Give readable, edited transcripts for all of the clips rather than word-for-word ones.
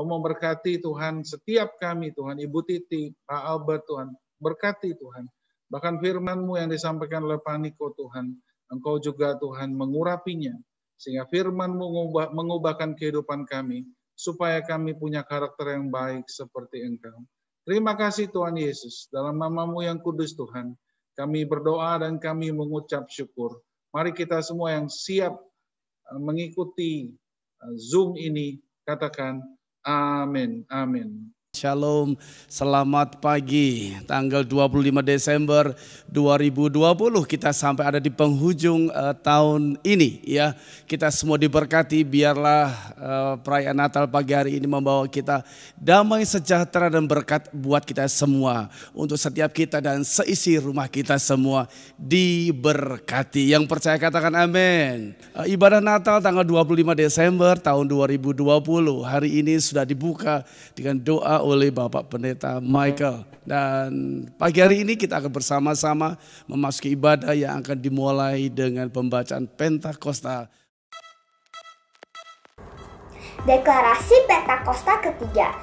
memberkati Tuhan setiap kami Tuhan, Ibu Titi, Pak Albert Tuhan, berkati Tuhan. Bahkan firman-Mu yang disampaikan oleh Pak Niko Tuhan, Engkau juga Tuhan mengurapinya, sehingga firman-Mu mengubahkan kehidupan kami, supaya kami punya karakter yang baik seperti Engkau. Terima kasih Tuhan Yesus, dalam nama-Mu yang kudus Tuhan, kami berdoa dan kami mengucap syukur. Mari kita semua yang siap mengikuti Zoom ini, katakan amin, amin. Shalom, selamat pagi. Tanggal 25 Desember 2020 kita sampai ada di penghujung tahun ini ya. Kita semua diberkati, biarlah perayaan Natal pagi hari ini membawa kita damai sejahtera dan berkat buat kita semua. Untuk setiap kita dan seisi rumah kita semua diberkati. Yang percaya katakan amin. Ibadah Natal tanggal 25 Desember tahun 2020 hari ini sudah dibuka dengan doa oleh Bapak Pendeta Michael. Dan pagi hari ini kita akan bersama-sama memasuki ibadah yang akan dimulai dengan pembacaan Pentakosta. Deklarasi Pentakosta ketiga.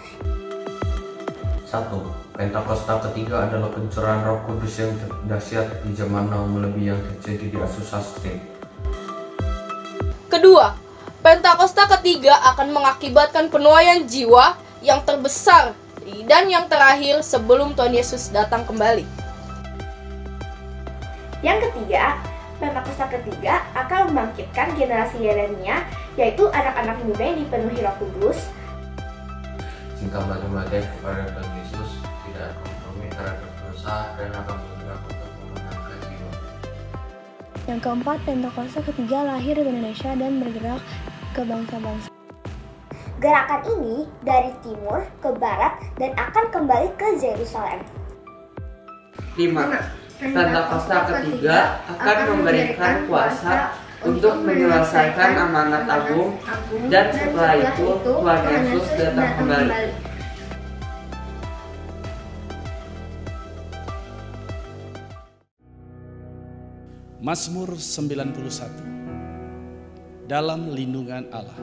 1. Pentakosta ketiga adalah pencurahan Roh Kudus yang dahsyat di zaman now melebihi yang terjadi di Azusa Street. Kedua, Pentakosta ketiga akan mengakibatkan penuaian jiwa yang terbesar dan yang terakhir sebelum Tuhan Yesus datang kembali. Yang ketiga, Pentakosta ketiga akan membangkitkan generasi milenial, yaitu anak-anak muda yang dipenuhi Roh Kudus. Jika mati-matian kepada Tuhan Yesus, tidak kompromi terhadap dosa dan akan bergerak untuk memenangkan jiwa. Yang keempat, Pentakosta ketiga lahir di Indonesia dan bergerak ke bangsa-bangsa. Gerakan ini dari timur ke barat dan akan kembali ke Yerusalem. 5. Pentakosta ketiga akan memberikan kuasa untuk menyelesaikan amanat agung dan setelah itu Tuhan Yesus datang kembali. Mazmur 91. Dalam lindungan Allah.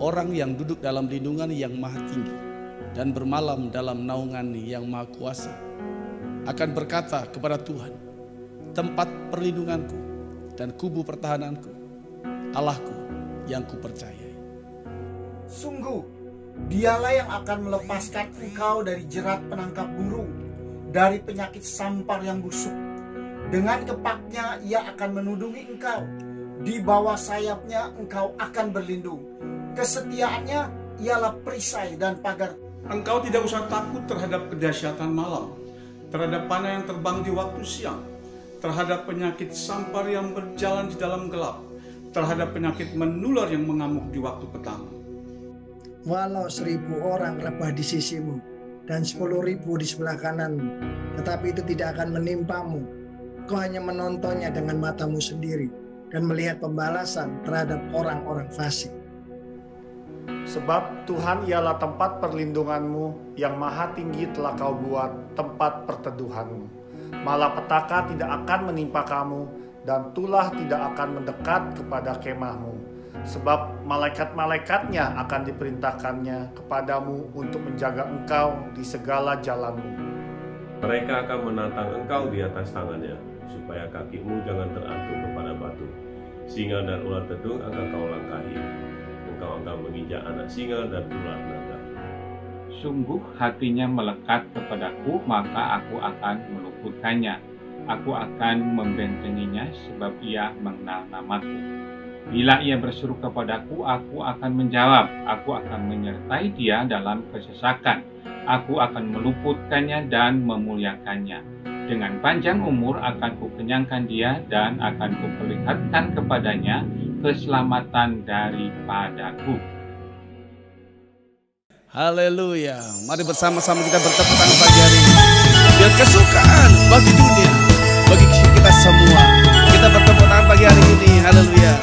Orang yang duduk dalam lindungan yang maha tinggi dan bermalam dalam naungan yang maha kuasa akan berkata kepada Tuhan, tempat perlindunganku dan kubu pertahananku, Allahku yang kupercayai. Sungguh, dialah yang akan melepaskan engkau dari jerat penangkap burung, dari penyakit sampar yang busuk. Dengan kepaknya ia akan menudungi engkau, di bawah sayapnya engkau akan berlindung. Kesetiaannya ialah perisai dan pagar. Engkau tidak usah takut terhadap kedahsyatan malam, terhadap panah yang terbang di waktu siang, terhadap penyakit sampar yang berjalan di dalam gelap, terhadap penyakit menular yang mengamuk di waktu petang. Walau 1000 orang rebah di sisimu dan 10.000 di sebelah kananmu, tetapi itu tidak akan menimpamu. Kau hanya menontonnya dengan matamu sendiri dan melihat pembalasan terhadap orang-orang fasik. Sebab Tuhan ialah tempat perlindunganmu, yang maha tinggi telah kau buat tempat perteduhanmu. Malapetaka tidak akan menimpa kamu, dan tulah tidak akan mendekat kepada kemahmu. Sebab malaikat-malaikatnya akan diperintahkannya kepadamu untuk menjaga engkau di segala jalanmu. Mereka akan menantang engkau di atas tangannya, supaya kakimu jangan terantuk kepada batu. Singa dan ular tedung akan kau langkahi. Engkau akan menginjak anak singa dan ular naga. Sungguh hatinya melekat kepadaku, maka aku akan meluputkannya. Aku akan membentenginya sebab ia mengenal namaku. Bila ia berseru kepadaku, aku akan menjawab. Aku akan menyertai dia dalam kesesakan. Aku akan meluputkannya dan memuliakannya. Dengan panjang umur akan kukenyangkan dia dan akan kuperlihatkan kepadanya keselamatan daripadaku. Haleluya. Mari bersama-sama kita bertepuk tangan pagi hari ini. Biar kesukaan bagi dunia, bagi kita semua. Kita bertepuk tangan pagi hari ini. Haleluya.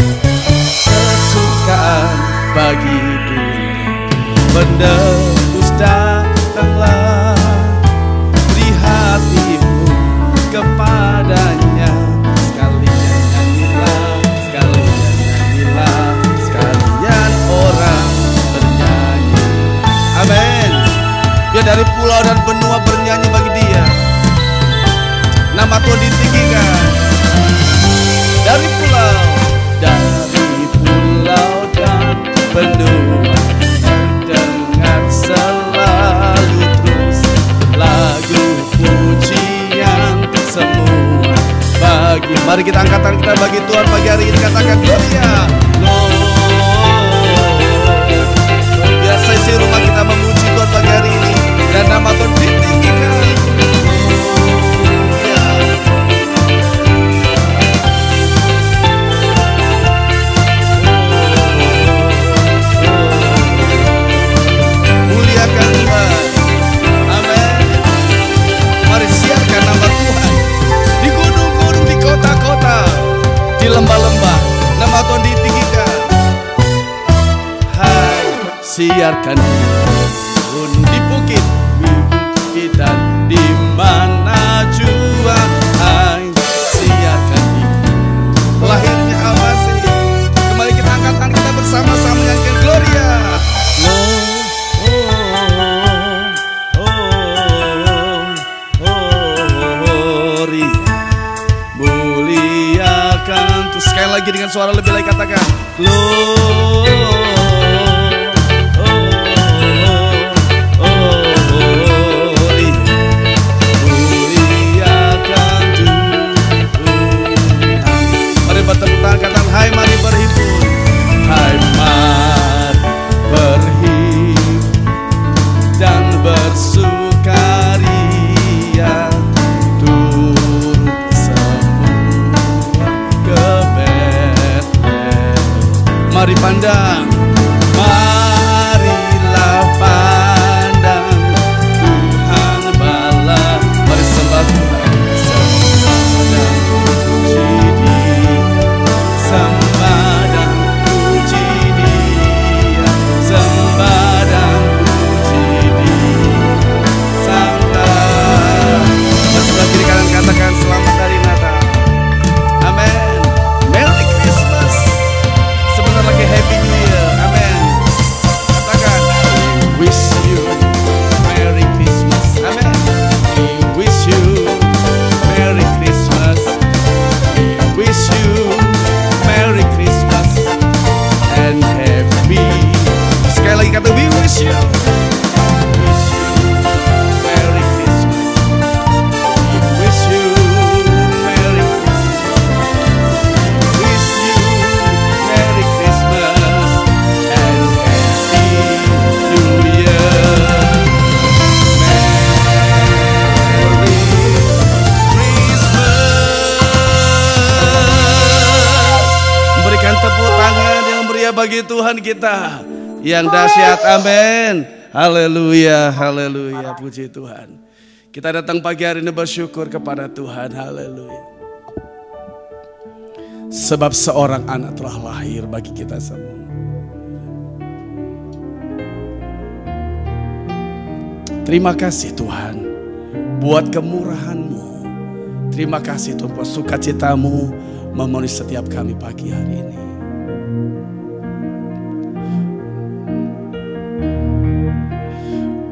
Kesukaan bagi dunia, menembus datanglah. Beri hatimu kepadanya. Sekalian nyanyilah, sekalian orang bernyanyi. dari pulau dan benua bernyanyi bagi Dia. Nama Tuhan ditinggikan. Dari pulau dan benua terdengar selalu terus lagu pujian semua bagi. Mari kita angkat tangan kita bagi Tuhan pagi hari ini, katakan Gloria. Biasa isi rumah kita memuji Tuhan pagi hari ini dan nama Tuhan ditinggikan. Muliakan Tuhan. Amin. Mari siarkan nama Tuhan di gunung-gunung, di kota-kota, di lembah-lembah. Nama Tuhan ditinggikan. Hai, siarkan pun di bukit dan di mana jua. Hai, siarkan di lahirnya Amasi. Kembali kita angkat tangan kita bersama-sama menyanyikan Gloria. Muliakan. Terus sekali lagi dengan suara lebih lagi katakan Gloria. Bertepuk tangan, katakan hai mari berhimpun. Hai mari berhimpun dan bersukaria, turut semua ke Betlehem. Mari pandang, marilah pandang Tuhan bala. Mari sembah Tuhan. Sembah dan puji Dia, sembah dan puji Dia, santai. Sebelah kiri kanan katakan selamat hari Natal. Amin. Merry Christmas. Sebentar lagi Happy New Year. Amin. Katakan we wish you Merry Christmas. Amin. We wish you Merry Christmas. We wish you Merry Christmas and Happy. Sekali lagi kata we wish you Merry Christmas. We wish you Merry Christmas. We wish you Merry Christmas and Happy New Year. Merry Christmas. Berikan tepuk tangan yang meriah bagi Tuhan kita yang dahsyat. Amin. Haleluya, haleluya, puji Tuhan. Kita datang pagi hari ini bersyukur kepada Tuhan. Haleluya. Sebab seorang anak telah lahir bagi kita semua. Terima kasih Tuhan buat kemurahan-Mu. Terima kasih Tuhan buat sukacita-Mu memenuhi setiap kami pagi hari ini.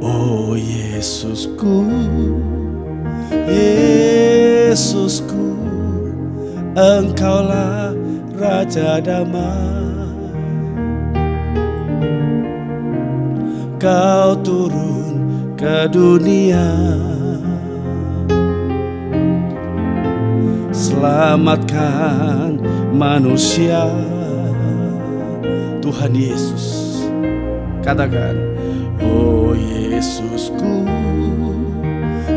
Oh Yesusku, Yesusku, Engkaulah Raja Damai. Kau turun ke dunia, selamatkan manusia. Tuhan Yesus, katakan, oh Yesusku,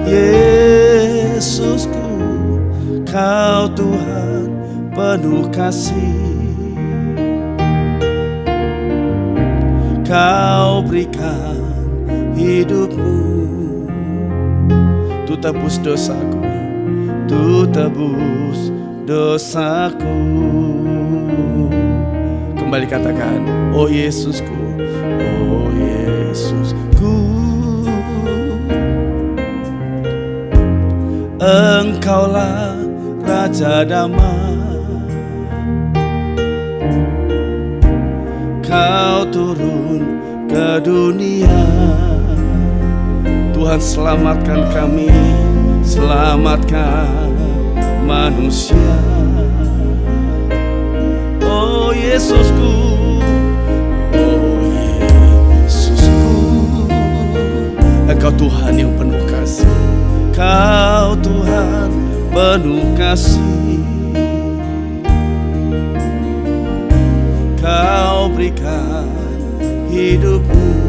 Yesusku, Kau Tuhan penuh kasih. Kau berikan hidupmu, tu tebus dosaku, tu tebus dosaku. Kembali katakan, oh Yesusku, oh Yesusku, Engkaulah Raja Damai. Kau turun ke dunia, Tuhan, selamatkan kami, selamatkan manusia. Oh Yesusku, oh Yesusku, Engkau Tuhan yang penuh kasih, Kau Tuhan penuh kasih. Kau berikan hidupmu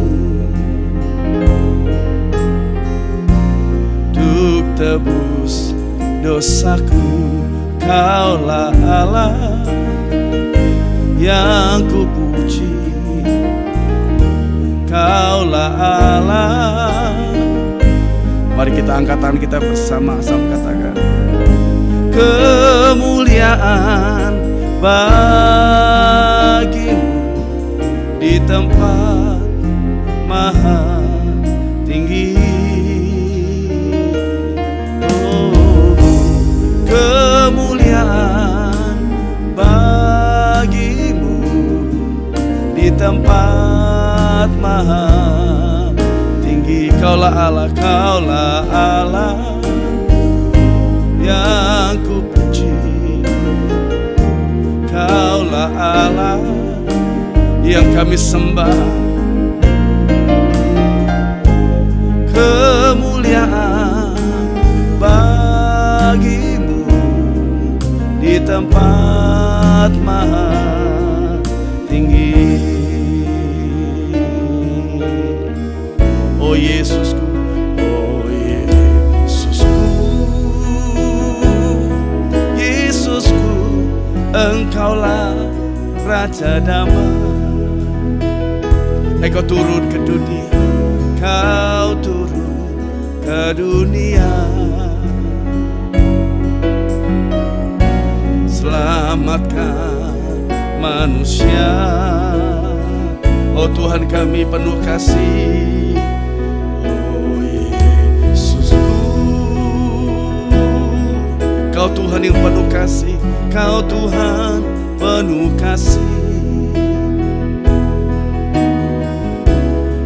untuk tebus dosaku. Kaulah Allah yang kupuji, Kaulah Allah. Mari kita angkat tangan kita bersama-sama, katakan kemuliaan bagimu di tempat maha tinggi. Oh, kemuliaan bagimu di tempat maha tinggi. Kaulah Allah, Kaulah Allah yang kupuji, Kaulah Allah yang kami sembah. Kemuliaan bagimu di tempat maha tinggi. Oh Yesusku, oh Yesusku, Yesusku, Engkaulah Raja damai. Engkau turun ke dunia, Kau turun ke dunia. Selamatkan manusia. Oh Tuhan, kami penuh kasih. Oh Yesusku, Kau Tuhan yang penuh kasih, Kau Tuhan penuh kasih.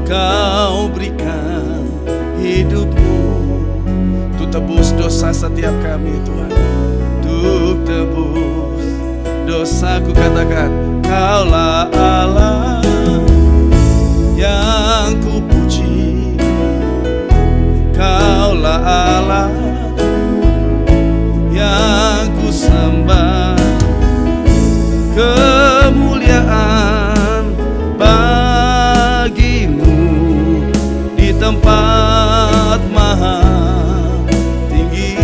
Kau berikan hidupmu untuk tebus dosa setiap kami, Tuhan. Untuk tebus dosaku, katakan Kaulah Allah yang kupuji, Kaulah Allah yang kusembah. Kemuliaan bagimu di tempat maha tinggi.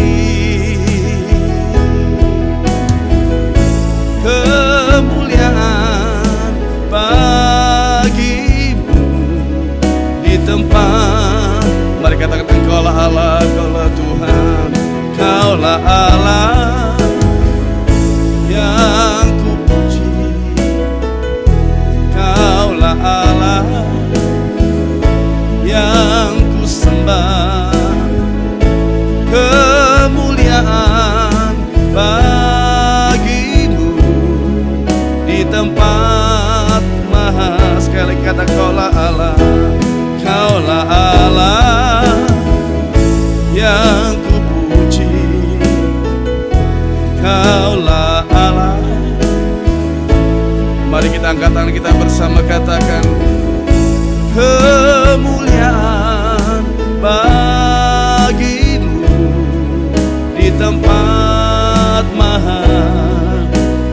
Kemuliaan bagimu di tempat. Mari katakan Engkaulah Allah, Engkaulah Tuhan, Kaulah Allah yang kupuji, Kaulah Allah yang kusembah. Kemuliaan bagimu di tempat maha. Sekali kata Kaulah Allah, Kaulah Allah yang kupuji, Kaulah Allah. Mari kita angkat tangan kita bersama, katakan kemuliaan bagimu di tempat maha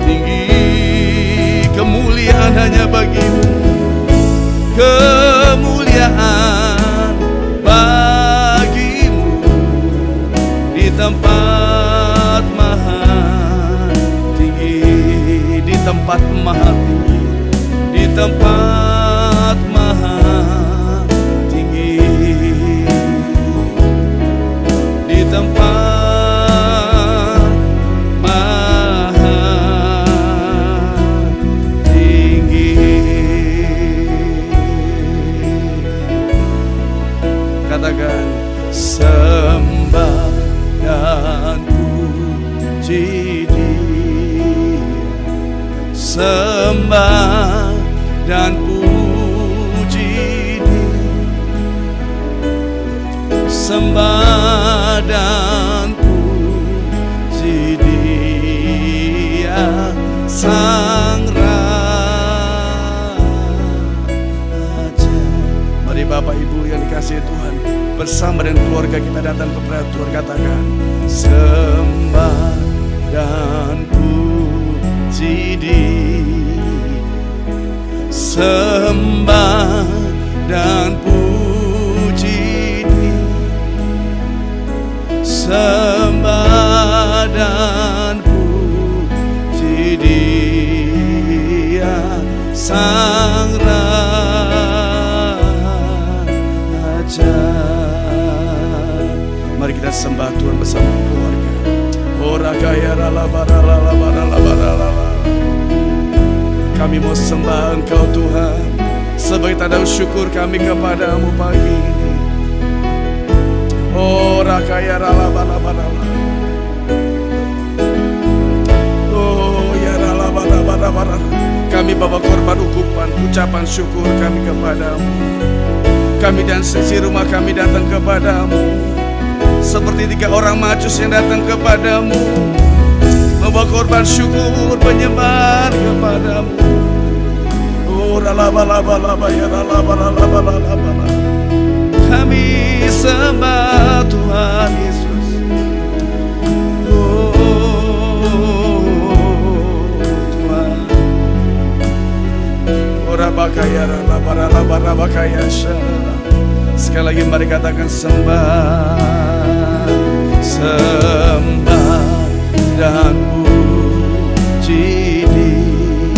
tinggi. Kemuliaan hanya bagimu, kemuliaan bagimu di tempat maha tinggi. Di tempat maha tinggi, di tempat maha tinggi, di tempat maha tinggi. Katakan sembah dan puji Dia, sembah dan puji Dia. sembah dan puji Dia Sang Raja. Mari Bapak Ibu yang dikasihi Tuhan, bersama dengan keluarga kita datang kepada Tuhan, katakan sembah dan puji Dia, sembah dan puji Dia, sembah dan puji Dia Sang Raja. Mari kita sembah Tuhan bersama keluarga. Ora kaya rala barala barala barala. Kami mau sembah Engkau Tuhan sebagai tanda syukur kami kepadamu pagi ini. Ora kaya rala barala barala. Oh ya rala barala barala. Kami bawa korban ukupan ucapan syukur kami kepadamu. Kami dan sisi rumah kami datang kepadamu seperti 3 orang majus yang datang kepadamu, membawa korban syukur penyembah kepadamu. Oh ralaba laba laba ya ralaba laba laba. Kami sembah Tuhan Yesus. Tuhan. Ora bakaya ralaba laba laba kaya syara. Sekali lagi mari katakan sembah, sembah dan puji Dia,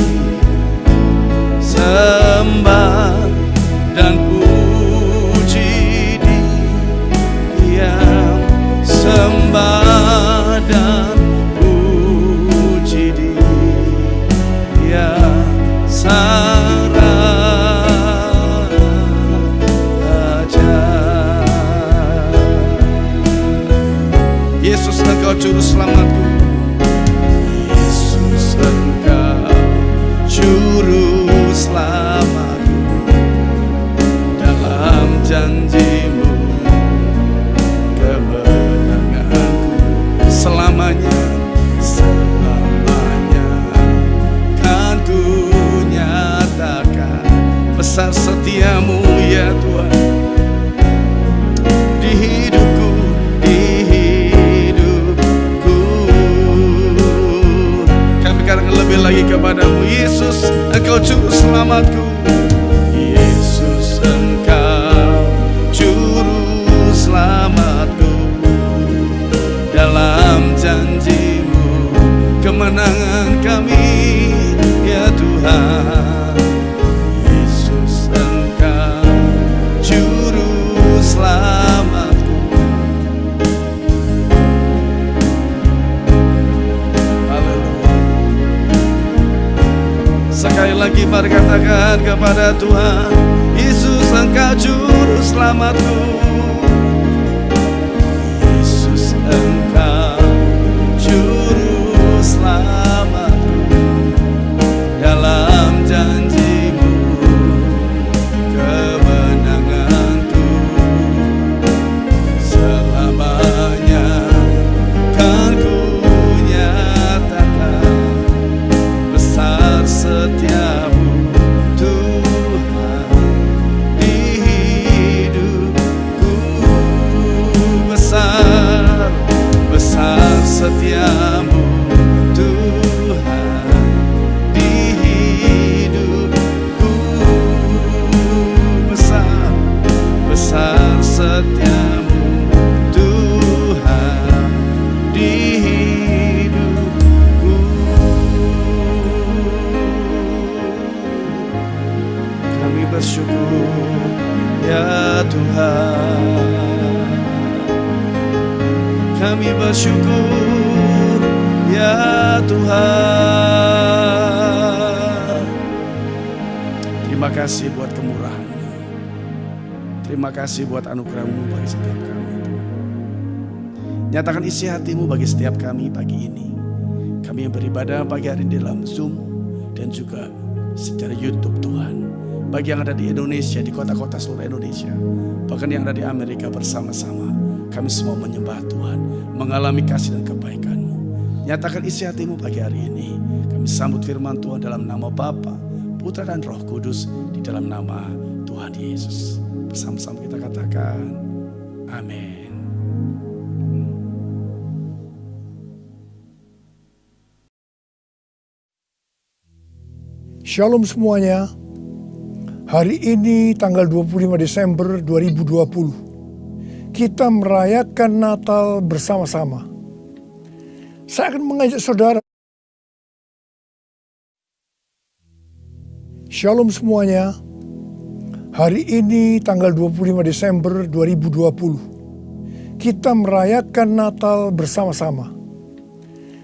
sembah dan puji Dia, sembah dan puji Dia Sang Yesus Engkau juru selamatku, Yesus Engkau juru selamatku, dalam janji-Mu kemenanganku selamanya, selamanya kan ku nyatakan besar setiamu ya Tuhan di hidupku, lebih lagi kepadamu Yesus, Engkau juru selamatku, Yesus Engkau juru selamatku, dalam janji-Mu kemenangan kami ya Tuhan. Yesus Engkau juru selamatku. Sekali lagi mari katakan kepada Tuhan, Yesus Engkau juru selamatku, Yesus Engkau juru selamatku, dalam janji-Mu kemenanganku selamanya kan ku nyatakan besar setiamu Tuhan di hidupku, besar, besar setiamu Tuhan di hidupku, besar, besar setiamu Tuhan di hidupku. Kami bersyukur ya Tuhan, kami bersyukur ya Tuhan. Terima kasih buat kemurahan-Mu, terima kasih buat anugerah-Mu bagi setiap kami. Nyatakan isi hati-Mu bagi setiap kami pagi ini. Kami yang beribadah pagi hari ini dalam Zoom dan juga secara YouTube Tuhan. bagi yang ada di Indonesia, di kota-kota seluruh Indonesia, bahkan yang ada di Amerika bersama-sama. Kami semua menyembah Tuhan, mengalami kasih dan kebaikan-Mu. Nyatakan isi hati-Mu pagi hari ini. Kami sambut firman Tuhan dalam nama Bapa, Putra dan Roh Kudus, di dalam nama Tuhan Yesus. Bersama-sama kita katakan, amin. Shalom semuanya. Hari ini tanggal 25 Desember 2020. Kita merayakan Natal bersama-sama. Saya akan mengajak saudara. Shalom semuanya. Hari ini tanggal 25 Desember 2020. Kita merayakan Natal bersama-sama.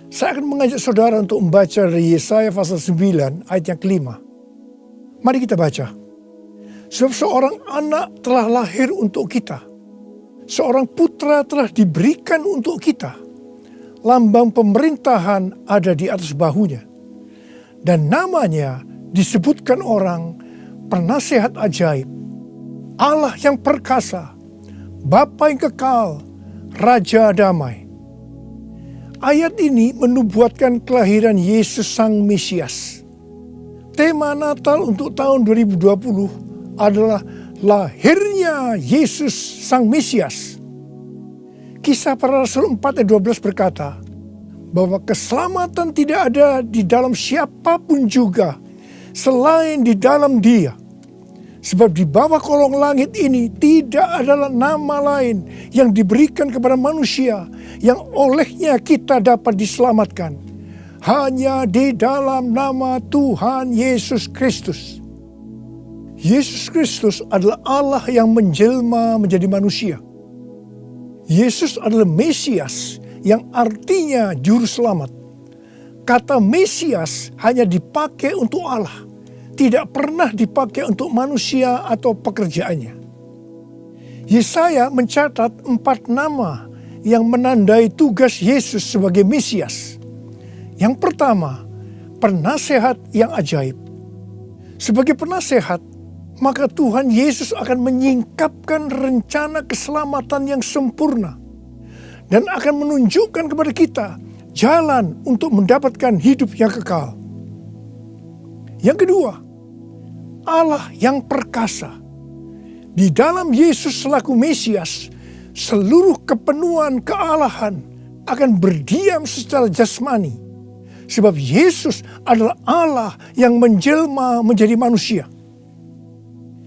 Saya akan mengajak saudara untuk membaca dari Yesaya pasal 9 ayat yang kelima. Mari kita baca. Sebab seorang anak telah lahir untuk kita. Seorang putra telah diberikan untuk kita. Lambang pemerintahan ada di atas bahunya. Dan namanya disebutkan orang Penasehat Ajaib, Allah yang perkasa, Bapa yang kekal, Raja Damai. Ayat ini menubuatkan kelahiran Yesus Sang Mesias. Tema Natal untuk tahun 2020 adalah lahirnya Yesus Sang Mesias. Kisah Para Rasul 4 ayat 12 berkata bahwa keselamatan tidak ada di dalam siapapun juga selain di dalam Dia. Sebab di bawah kolong langit ini tidak adalah nama lain yang diberikan kepada manusia yang olehnya kita dapat diselamatkan. Hanya di dalam nama Tuhan Yesus Kristus. Yesus Kristus adalah Allah yang menjelma menjadi manusia. Yesus adalah Mesias yang artinya juru selamat. Kata Mesias hanya dipakai untuk Allah, tidak pernah dipakai untuk manusia atau pekerjaannya. Yesaya mencatat 4 nama yang menandai tugas Yesus sebagai Mesias. Yang pertama, penasehat yang ajaib. Sebagai penasehat, maka Tuhan Yesus akan menyingkapkan rencana keselamatan yang sempurna dan akan menunjukkan kepada kita jalan untuk mendapatkan hidup yang kekal. Yang kedua, Allah yang perkasa. Di dalam Yesus selaku Mesias, seluruh kepenuhan kealahan akan berdiam secara jasmani. Sebab Yesus adalah Allah yang menjelma menjadi manusia.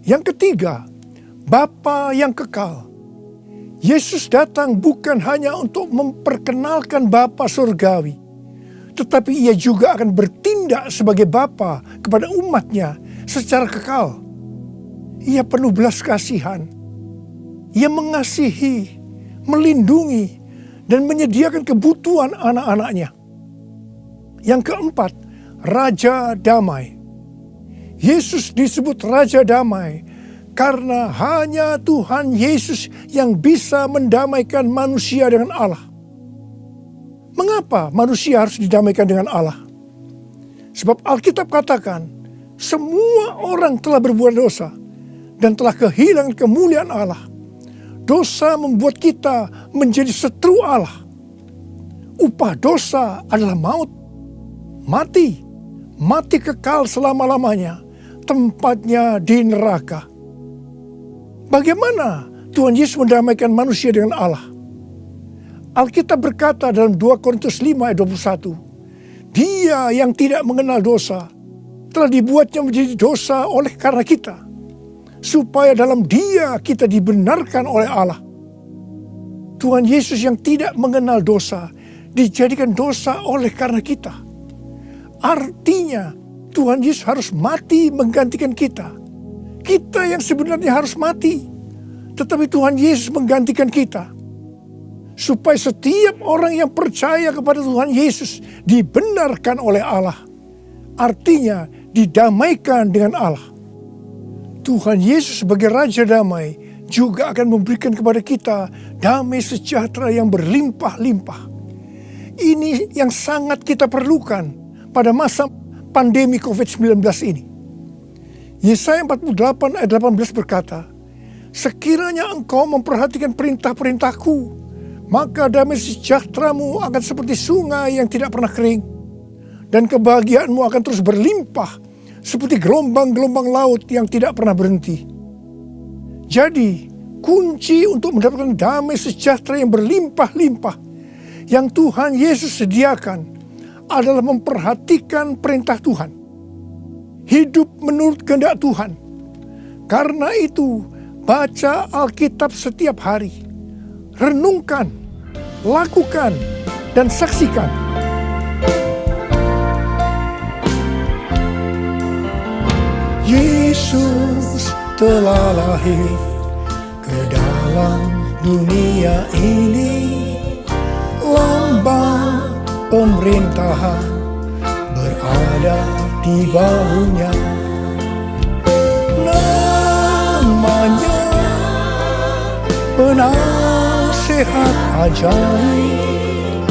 Yang ketiga, Bapa yang kekal. Yesus datang bukan hanya untuk memperkenalkan Bapa surgawi, tetapi Ia juga akan bertindak sebagai Bapa kepada umatnya secara kekal. Ia penuh belas kasihan. Ia mengasihi, melindungi, dan menyediakan kebutuhan anak-anaknya. Yang keempat, Raja Damai. Yesus disebut Raja Damai karena hanya Tuhan Yesus yang bisa mendamaikan manusia dengan Allah. Mengapa manusia harus didamaikan dengan Allah? Sebab Alkitab katakan, semua orang telah berbuat dosa dan telah kehilangan kemuliaan Allah. Dosa membuat kita menjadi setru Allah. Upah dosa adalah maut, mati kekal selama-lamanya, tempatnya di neraka. Bagaimana Tuhan Yesus mendamaikan manusia dengan Allah? Alkitab berkata dalam 2 Korintus 5 ayat 21, Dia yang tidak mengenal dosa telah dibuatnya menjadi dosa oleh karena kita, supaya dalam Dia kita dibenarkan oleh Allah. Tuhan Yesus yang tidak mengenal dosa dijadikan dosa oleh karena kita. Artinya Tuhan Yesus harus mati menggantikan kita. Kita yang sebenarnya harus mati, tetapi Tuhan Yesus menggantikan kita. Supaya setiap orang yang percaya kepada Tuhan Yesus dibenarkan oleh Allah. Artinya didamaikan dengan Allah. Tuhan Yesus sebagai Raja Damai juga akan memberikan kepada kita damai sejahtera yang berlimpah-limpah. Ini yang sangat kita perlukan pada masa pandemi COVID-19 ini. Yesaya 48 ayat 18 berkata, sekiranya engkau memperhatikan perintah-perintahku, maka damai sejahteramu akan seperti sungai yang tidak pernah kering, dan kebahagiaanmu akan terus berlimpah seperti gelombang-gelombang laut yang tidak pernah berhenti. Jadi, kunci untuk mendapatkan damai sejahtera yang berlimpah-limpah yang Tuhan Yesus sediakan adalah memperhatikan perintah Tuhan. Hidup menurut kehendak Tuhan. Karena itu, baca Alkitab setiap hari. Renungkan, lakukan, dan saksikan. Yesus telah lahir ke dalam dunia ini. Lambang pemerintahan berada di bahunya. Namanya penasehat ajaib,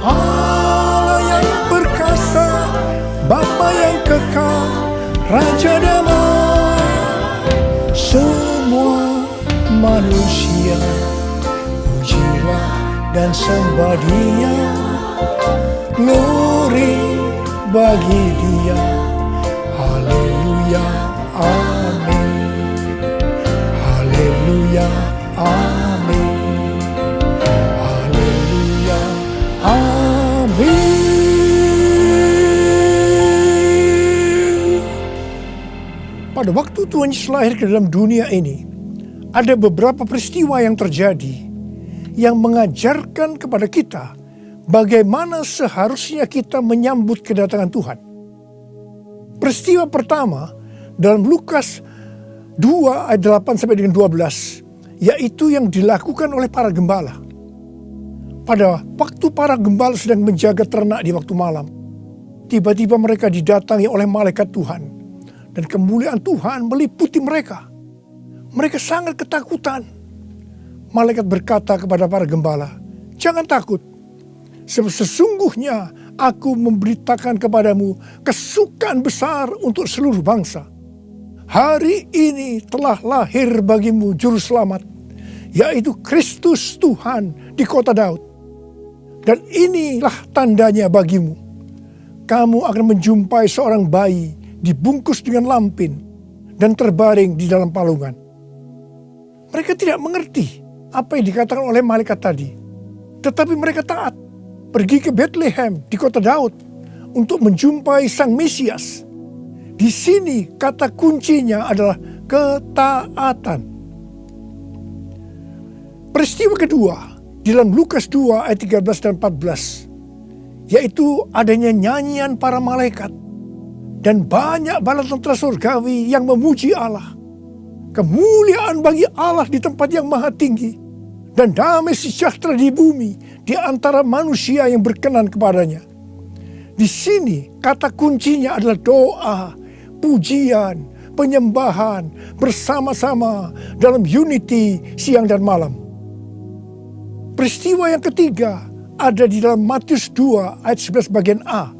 Allah yang perkasa, Bapa yang kekal, Raja damai. Semua manusia pujilah dan sembah Dia. Glory bagi Dia. Haleluya, amin. Haleluya, amin. Haleluya, amin. Pada waktu Tuhan Yesus lahir ke dalam dunia ini, ada beberapa peristiwa yang terjadi yang mengajarkan kepada kita bagaimana seharusnya kita menyambut kedatangan Tuhan. Peristiwa pertama dalam Lukas 2 ayat 8 sampai dengan 12, yaitu yang dilakukan oleh para gembala. Pada waktu para gembala sedang menjaga ternak di waktu malam, tiba-tiba mereka didatangi oleh malaikat Tuhan, dan kemuliaan Tuhan meliputi mereka. Mereka sangat ketakutan. Malaikat berkata kepada para gembala, jangan takut. Sebab sesungguhnya aku memberitakan kepadamu kesukaan besar untuk seluruh bangsa. Hari ini telah lahir bagimu juru selamat, yaitu Kristus Tuhan di kota Daud. Dan inilah tandanya bagimu. Kamu akan menjumpai seorang bayi dibungkus dengan lampin dan terbaring di dalam palungan. Mereka tidak mengerti apa yang dikatakan oleh malaikat tadi. Tetapi mereka taat. Pergi ke Bethlehem di kota Daud untuk menjumpai Sang Mesias. Di sini kata kuncinya adalah ketaatan. Peristiwa kedua di dalam Lukas 2 ayat 13 dan 14, yaitu adanya nyanyian para malaikat dan banyak bala tentara surgawi yang memuji Allah. Kemuliaan bagi Allah di tempat yang maha tinggi, dan damai sejahtera di bumi di antara manusia yang berkenan kepadanya. Di sini kata kuncinya adalah doa, pujian, penyembahan bersama-sama dalam unity siang dan malam. Peristiwa yang ketiga ada di dalam Matius 2 ayat 11 bagian A,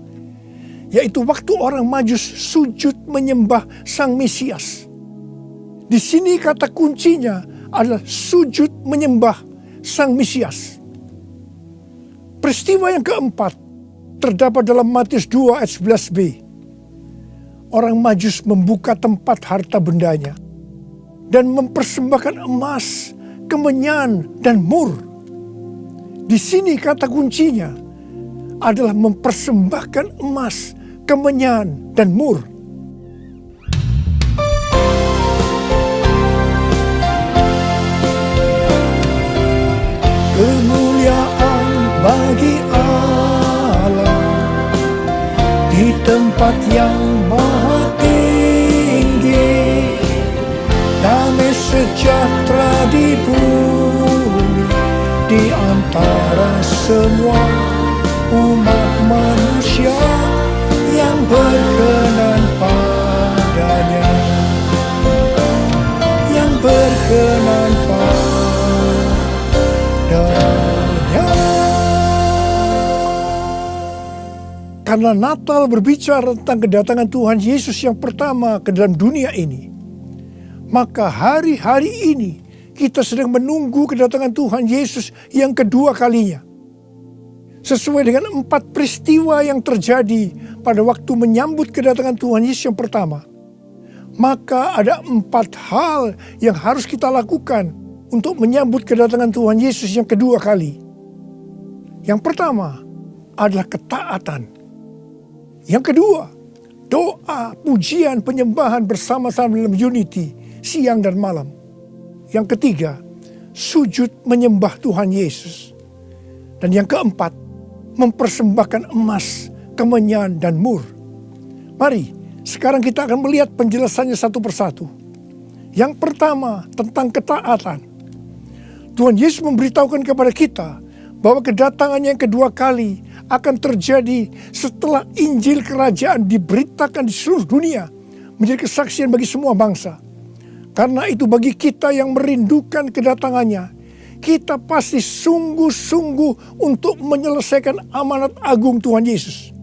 yaitu waktu orang Majus sujud menyembah Sang Mesias. Di sini kata kuncinya adalah sujud menyembah Sang Mesias. Peristiwa yang keempat terdapat dalam Matius 2 ayat 11b. Orang Majus membuka tempat harta bendanya dan mempersembahkan emas, kemenyan, dan mur. Di sini kata kuncinya adalah mempersembahkan emas, kemenyan, dan mur. Kemuliaan bagi Allah di tempat yang maha tinggi, damai sejahtera di bumi di antara semua umat manusia yang berkenan padanya, yang berkenan padanya. Karena Natal berbicara tentang kedatangan Tuhan Yesus yang pertama ke dalam dunia ini, maka hari-hari ini kita sedang menunggu kedatangan Tuhan Yesus yang kedua kalinya. Sesuai dengan 4 peristiwa yang terjadi pada waktu menyambut kedatangan Tuhan Yesus yang pertama, maka ada 4 hal yang harus kita lakukan untuk menyambut kedatangan Tuhan Yesus yang kedua kali. Yang pertama adalah ketaatan. Yang kedua, doa, pujian, penyembahan bersama-sama dalam unity, siang dan malam. Yang ketiga, sujud menyembah Tuhan Yesus. Dan yang keempat, mempersembahkan emas, kemenyan, dan mur. Mari, sekarang kita akan melihat penjelasannya satu persatu. Yang pertama, tentang ketaatan. Tuhan Yesus memberitahukan kepada kita bahwa kedatangannya yang kedua kali akan terjadi setelah Injil Kerajaan diberitakan di seluruh dunia, menjadi kesaksian bagi semua bangsa. Karena itu bagi kita yang merindukan kedatangannya, kita pasti sungguh-sungguh untuk menyelesaikan amanat agung Tuhan Yesus.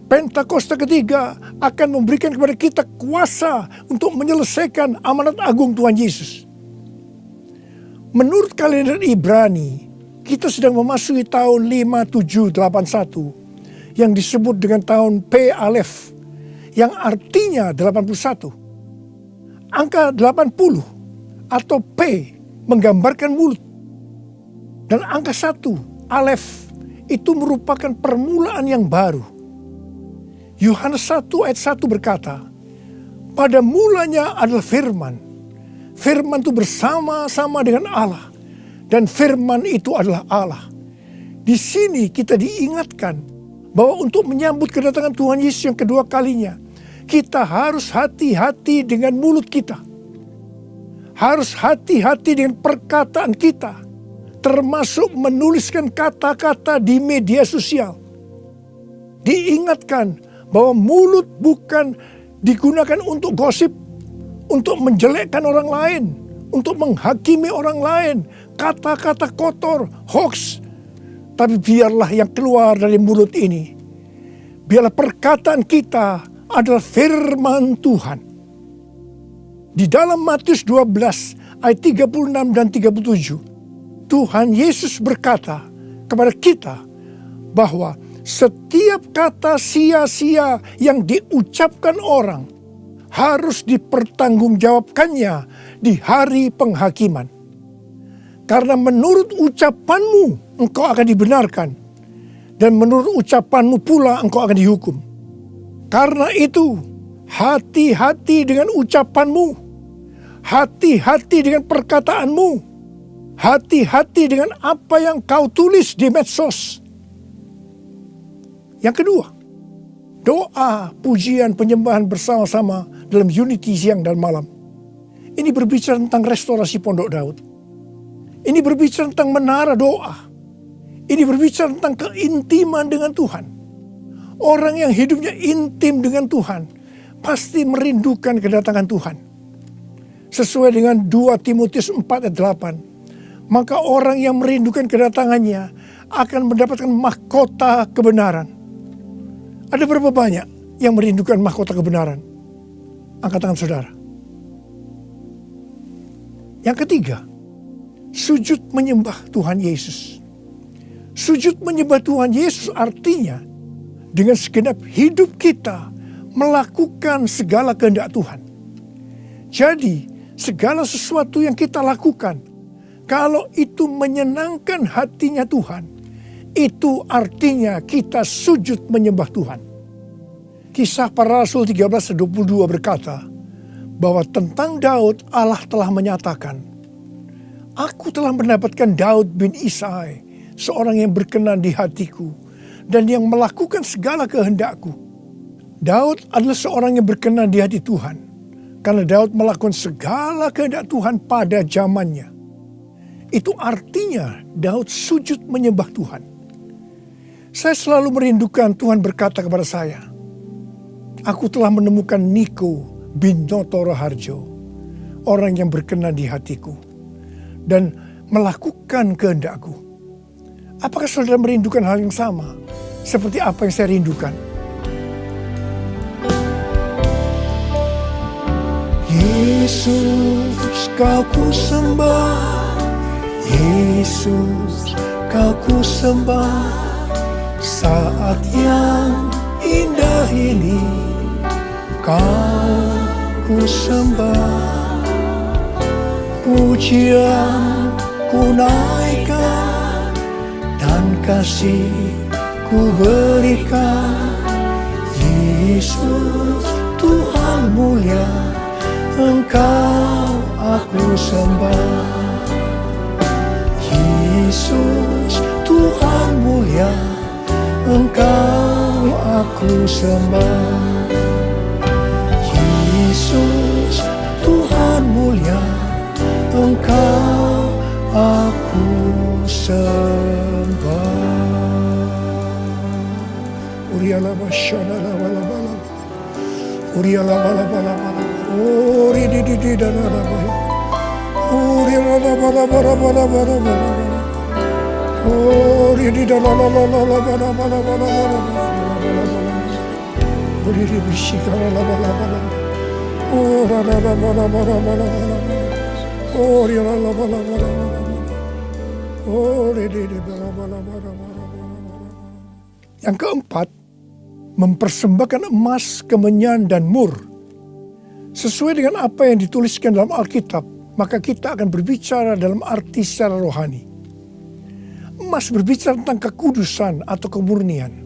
Pentakosta ketiga akan memberikan kepada kita kuasa untuk menyelesaikan amanat agung Tuhan Yesus. Menurut kalender Ibrani, kita sedang memasuki tahun 5781 yang disebut dengan tahun P Alef, yang artinya 81. Angka 80 atau P menggambarkan mulut. Dan angka 1, Alef, itu merupakan permulaan yang baru. Yohanes 1 ayat 1 berkata, pada mulanya adalah firman. Firman itu bersama-sama dengan Allah. Dan firman itu adalah Allah. Di sini kita diingatkan bahwa untuk menyambut kedatangan Tuhan Yesus yang kedua kalinya, kita harus hati-hati dengan mulut kita. Harus hati-hati dengan perkataan kita, termasuk menuliskan kata-kata di media sosial. Diingatkan bahwa mulut bukan digunakan untuk gosip, untuk menjelekkan orang lain, untuk menghakimi orang lain, kata-kata kotor, hoax. Tapi biarlah yang keluar dari mulut ini, biarlah perkataan kita adalah firman Tuhan. Di dalam Matius 12 ayat 36 dan 37, Tuhan Yesus berkata kepada kita bahwa setiap kata sia-sia yang diucapkan orang harus dipertanggungjawabkannya di hari penghakiman. Karena menurut ucapanmu engkau akan dibenarkan, dan menurut ucapanmu pula engkau akan dihukum. Karena itu, hati-hati dengan ucapanmu, hati-hati dengan perkataanmu, hati-hati dengan apa yang kau tulis di medsos. Yang kedua, doa, pujian, penyembahan bersama-sama dalam unity siang dan malam. Ini berbicara tentang restorasi Pondok Daud. Ini berbicara tentang menara doa. Ini berbicara tentang keintiman dengan Tuhan. Orang yang hidupnya intim dengan Tuhan pasti merindukan kedatangan Tuhan. Sesuai dengan 2 Timotius 4 ayat 8. Maka orang yang merindukan kedatangannya akan mendapatkan mahkota kebenaran. Ada berapa banyak yang merindukan mahkota kebenaran? Angkat tangan saudara. Yang ketiga, sujud menyembah Tuhan Yesus. Sujud menyembah Tuhan Yesus artinya dengan segenap hidup kita melakukan segala kehendak Tuhan. Jadi segala sesuatu yang kita lakukan, kalau itu menyenangkan hatinya Tuhan, itu artinya kita sujud menyembah Tuhan. Kisah Para Rasul 13:22 berkata bahwa tentang Daud Allah telah menyatakan, aku telah mendapatkan Daud bin Isai, seorang yang berkenan di hatiku dan yang melakukan segala kehendakku. Daud adalah seorang yang berkenan di hati Tuhan karena Daud melakukan segala kehendak Tuhan pada zamannya. Itu artinya Daud sujud menyembah Tuhan. Saya selalu merindukan Tuhan berkata kepada saya, aku telah menemukan Niko bin Noto Raharjo, orang yang berkenan di hatiku dan melakukan kehendakku. Apakah saudara merindukan hal yang sama seperti apa yang saya rindukan? Yesus, kau ku sembah, Yesus, kau ku sembah. Saat yang indah ini kau ku sembah. Pujian ku naikkan dan kasih ku berikan. Yesus, Tuhan mulia, Engkau aku sembah. Yesus, Tuhan mulia, Engkau aku sembah. Yesus, Tuhan mulia, Engkau aku sembah. Uriala basyana la bala bala, Uriala bala bala bala, Uri di di da da da, Uriala bala bala bala bala bala, Uri di da la la la la la bala bala bala bala, Uri di bishikara la bala bala, Ura la la bala bala bala bala, Uriala la bala bala bala, Uri di bala bala bala bala. Yang keempat, mempersembahkan emas, kemenyan, dan mur. Sesuai dengan apa yang dituliskan dalam Alkitab, maka kita akan berbicara dalam arti secara rohani. Emas berbicara tentang kekudusan atau kemurnian.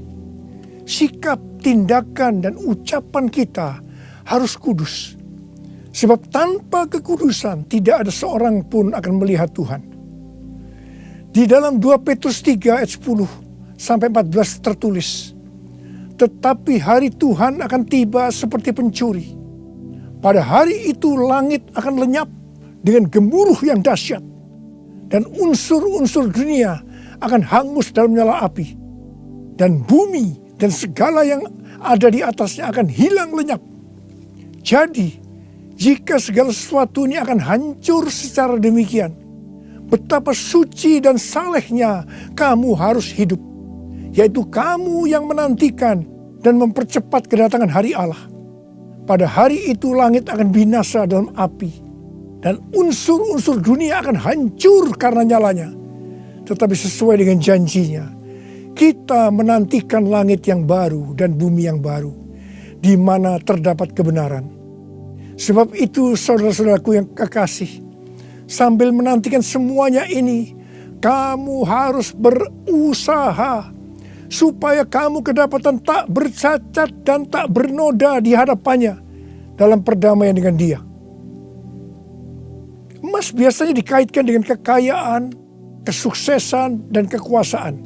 Sikap, tindakan, dan ucapan kita harus kudus. Sebab tanpa kekudusan tidak ada seorang pun akan melihat Tuhan. Di dalam 2 Petrus 3 ayat 10 sampai 14 tertulis, tetapi hari Tuhan akan tiba seperti pencuri. Pada hari itu langit akan lenyap dengan gemuruh yang dahsyat, dan unsur-unsur dunia akan hangus dalam nyala api, dan bumi dan segala yang ada di atasnya akan hilang lenyap. Jadi, jika segala sesuatu ini akan hancur secara demikian, betapa suci dan salehnya kamu harus hidup, yaitu kamu yang menantikan dan mempercepat kedatangan hari Allah. Pada hari itu langit akan binasa dalam api, dan unsur-unsur dunia akan hancur karena nyalanya. Tetapi sesuai dengan janjinya, kita menantikan langit yang baru dan bumi yang baru, di mana terdapat kebenaran. Sebab itu saudara-saudaraku yang kekasih, sambil menantikan semuanya ini, kamu harus berusaha supaya kamu kedapatan tak bercacat dan tak bernoda di hadapannya dalam perdamaian dengan Dia. Emas biasanya dikaitkan dengan kekayaan, kesuksesan, dan kekuasaan.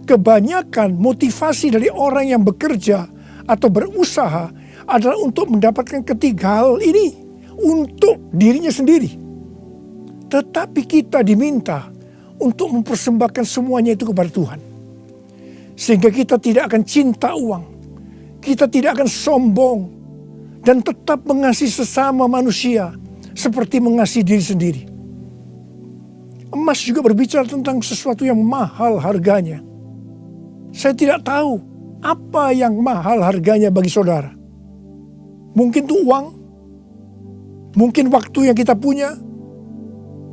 Kebanyakan motivasi dari orang yang bekerja atau berusaha adalah untuk mendapatkan ketiga hal ini untuk dirinya sendiri. Tetapi kita diminta untuk mempersembahkan semuanya itu kepada Tuhan. Sehingga kita tidak akan cinta uang, kita tidak akan sombong, dan tetap mengasihi sesama manusia seperti mengasihi diri sendiri. Emas juga berbicara tentang sesuatu yang mahal harganya. Saya tidak tahu apa yang mahal harganya bagi saudara. Mungkin itu uang, mungkin waktu yang kita punya,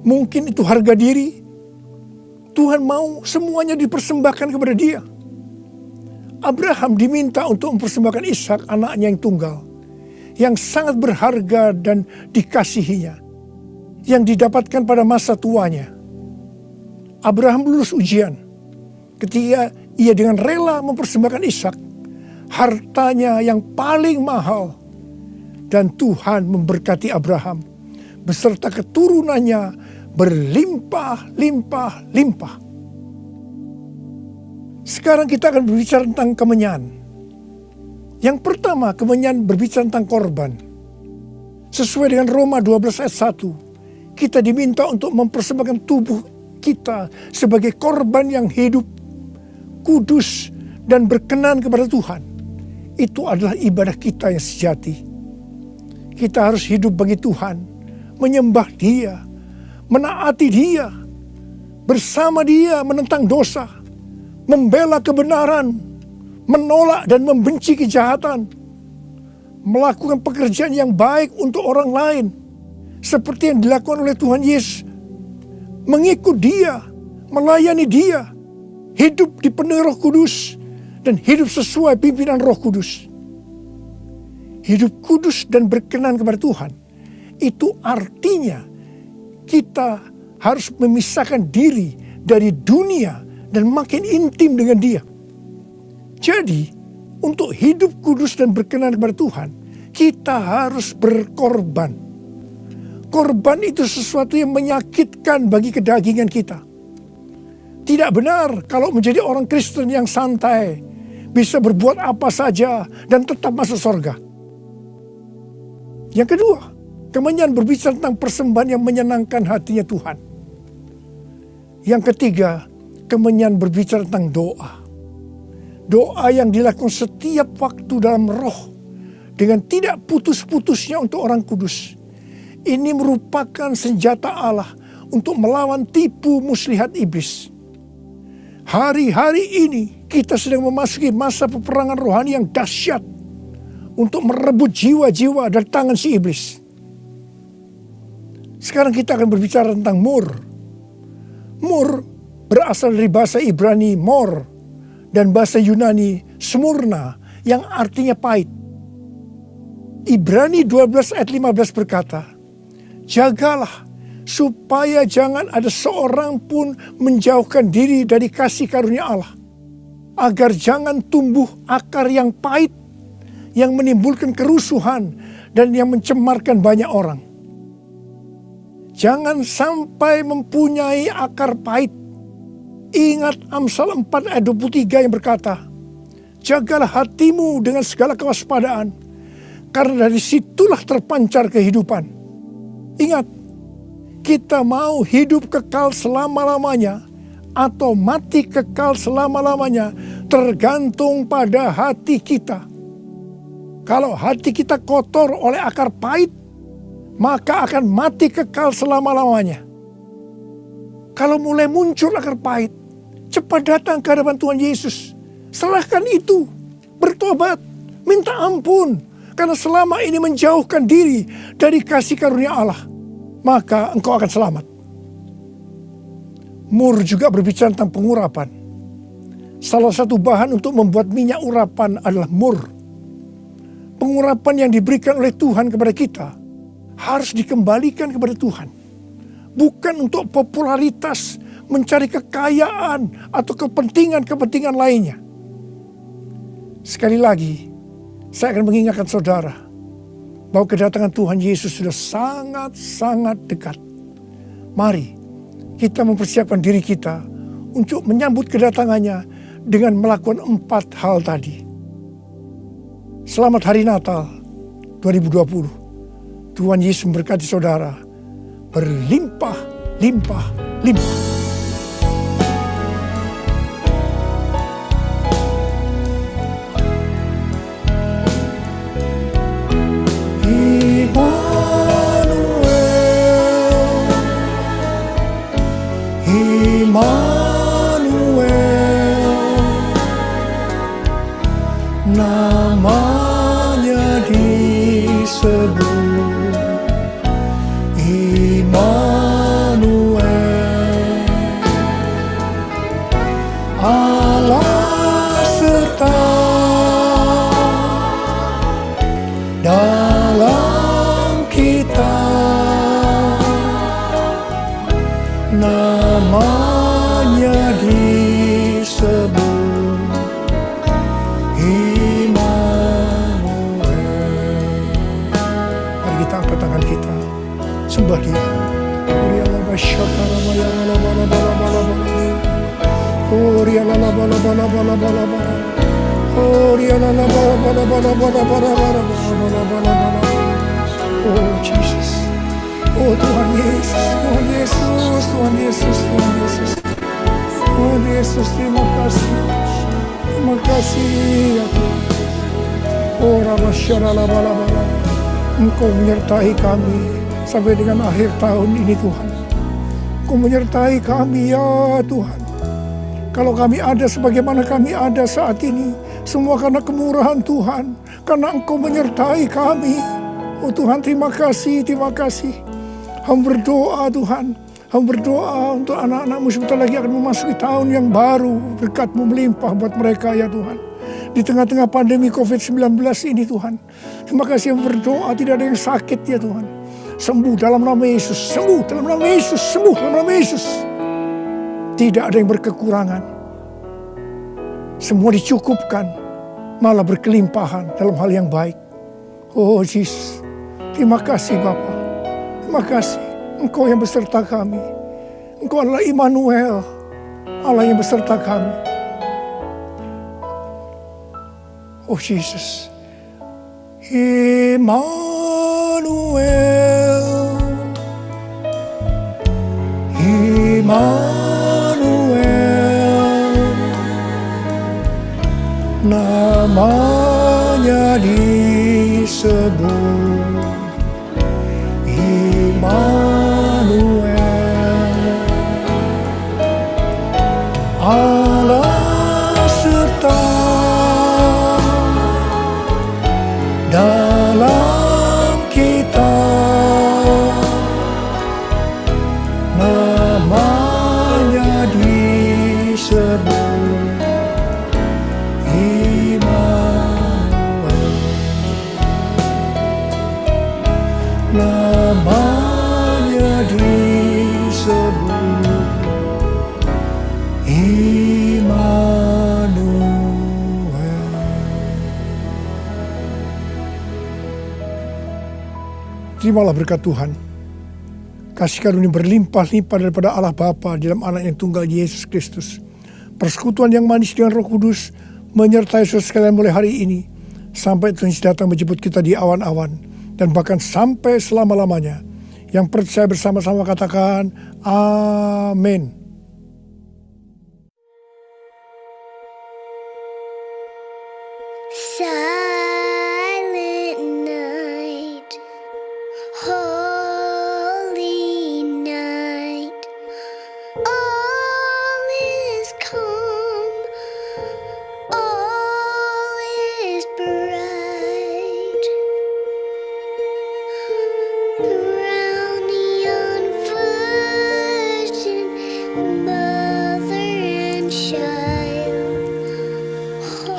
mungkin itu harga diri. Tuhan mau semuanya dipersembahkan kepada Dia. Abraham diminta untuk mempersembahkan Ishak, anaknya yang tunggal, yang sangat berharga dan dikasihinya, yang didapatkan pada masa tuanya. Abraham lulus ujian ketika ia dengan rela mempersembahkan Ishak, hartanya yang paling mahal, dan Tuhan memberkati Abraham beserta keturunannya berlimpah-limpah-limpah. Sekarang kita akan berbicara tentang kemenyan. Yang pertama, kemenyan berbicara tentang korban. Sesuai dengan Roma 12 ayat 1, kita diminta untuk mempersembahkan tubuh kita sebagai korban yang hidup, kudus, dan berkenan kepada Tuhan. Itu adalah ibadah kita yang sejati. Kita harus hidup bagi Tuhan, menyembah Dia, menaati Dia, bersama Dia menentang dosa, membela kebenaran, menolak dan membenci kejahatan, melakukan pekerjaan yang baik untuk orang lain. Seperti yang dilakukan oleh Tuhan Yesus. Mengikut Dia, melayani Dia, hidup dipenuhi Roh Kudus, dan hidup sesuai pimpinan Roh Kudus. Hidup kudus dan berkenan kepada Tuhan, itu artinya kita harus memisahkan diri dari dunia dan makin intim dengan Dia. Jadi, untuk hidup kudus dan berkenan kepada Tuhan, kita harus berkorban. Korban itu sesuatu yang menyakitkan bagi kedagingan kita. Tidak benar kalau menjadi orang Kristen yang santai, bisa berbuat apa saja dan tetap masuk surga. Yang kedua, kemenyan berbicara tentang persembahan yang menyenangkan hatinya Tuhan. Yang ketiga, kemenyan berbicara tentang doa. Doa yang dilakukan setiap waktu dalam roh, dengan tidak putus-putusnya untuk orang kudus. Ini merupakan senjata Allah untuk melawan tipu muslihat iblis. Hari-hari ini kita sedang memasuki masa peperangan rohani yang dahsyat untuk merebut jiwa-jiwa dari tangan si iblis. Sekarang kita akan berbicara tentang mur. Mur berasal dari bahasa Ibrani mor dan bahasa Yunani smurna yang artinya pahit. Ibrani 12 ayat 15 berkata, jagalah supaya jangan ada seorang pun menjauhkan diri dari kasih karunia Allah, agar jangan tumbuh akar yang pahit, yang menimbulkan kerusuhan dan yang mencemarkan banyak orang. Jangan sampai mempunyai akar pahit. Ingat Amsal 4 ayat 23 yang berkata, jagalah hatimu dengan segala kewaspadaan, karena dari situlah terpancar kehidupan. Ingat, kita mau hidup kekal selama-lamanya atau mati kekal selama-lamanya tergantung pada hati kita. Kalau hati kita kotor oleh akar pahit, maka akan mati kekal selama-lamanya. Kalau mulai muncul akar pahit, cepat datang ke hadapan Tuhan Yesus. Serahkan itu, bertobat, minta ampun. Karena selama ini menjauhkan diri dari kasih karunia Allah, maka engkau akan selamat. Mur juga berbicara tentang pengurapan. Salah satu bahan untuk membuat minyak urapan adalah mur. Pengurapan yang diberikan oleh Tuhan kepada kita harus dikembalikan kepada Tuhan. Bukan untuk popularitas, mencari kekayaan, atau kepentingan-kepentingan lainnya. Sekali lagi, saya akan mengingatkan saudara bahwa kedatangan Tuhan Yesus sudah sangat-sangat dekat. Mari kita mempersiapkan diri kita untuk menyambut kedatangannya dengan melakukan 4 hal tadi. Selamat Hari Natal 2020. Tuhan Yesus memberkati saudara berlimpah-limpah-limpah. Namanya disebut Immanuel, Allah serta dalam kita. Namanya disebut tangan kita, sembah Dia. Oh Jesus, oh Tuhan Yesus, Tuhan Yesus, Tuhan Yesus, Tuhan Yesus, Tuhan Yesus, terima kasih ya Tuhan. Oh Rabbasharalabala, Engkau menyertai kami sampai dengan akhir tahun ini Tuhan. Engkau menyertai kami ya Tuhan. Kalau kami ada sebagaimana kami ada saat ini, Semua karena kemurahan Tuhan, karena Engkau menyertai kami. Oh Tuhan, terima kasih, terima kasih. Hamba berdoa Tuhan, hamba berdoa untuk anak-anak-Mu sebentar lagi akan memasuki tahun yang baru. Berkat-Mu melimpah buat mereka ya Tuhan. Di tengah-tengah pandemi COVID-19 ini Tuhan. Terima kasih, hamba berdoa tidak ada yang sakit ya Tuhan. Sembuh dalam nama Yesus, sembuh dalam nama Yesus, sembuh dalam nama Yesus. Tidak ada yang berkekurangan. Semua dicukupkan, malah berkelimpahan dalam hal yang baik. Oh Yesus, terima kasih Bapa. Terima kasih, Engkau yang beserta kami. Engkau adalah Immanuel, Allah yang beserta kami. Oh Yesus, Immanuel, Immanuel. Namanya disebut Immanuel, Allah serta dalam kita. Namanya disebut Terimalah berkat Tuhan. Kasih karunia berlimpah-limpah daripada Allah Bapa dalam Anak yang tunggal Yesus Kristus. Persekutuan yang manis dengan Roh Kudus menyertai saudara sekalian mulai hari ini sampai Tuhan datang menjemput kita di awan-awan dan bahkan sampai selama-lamanya. Yang percaya bersama-sama katakan amin.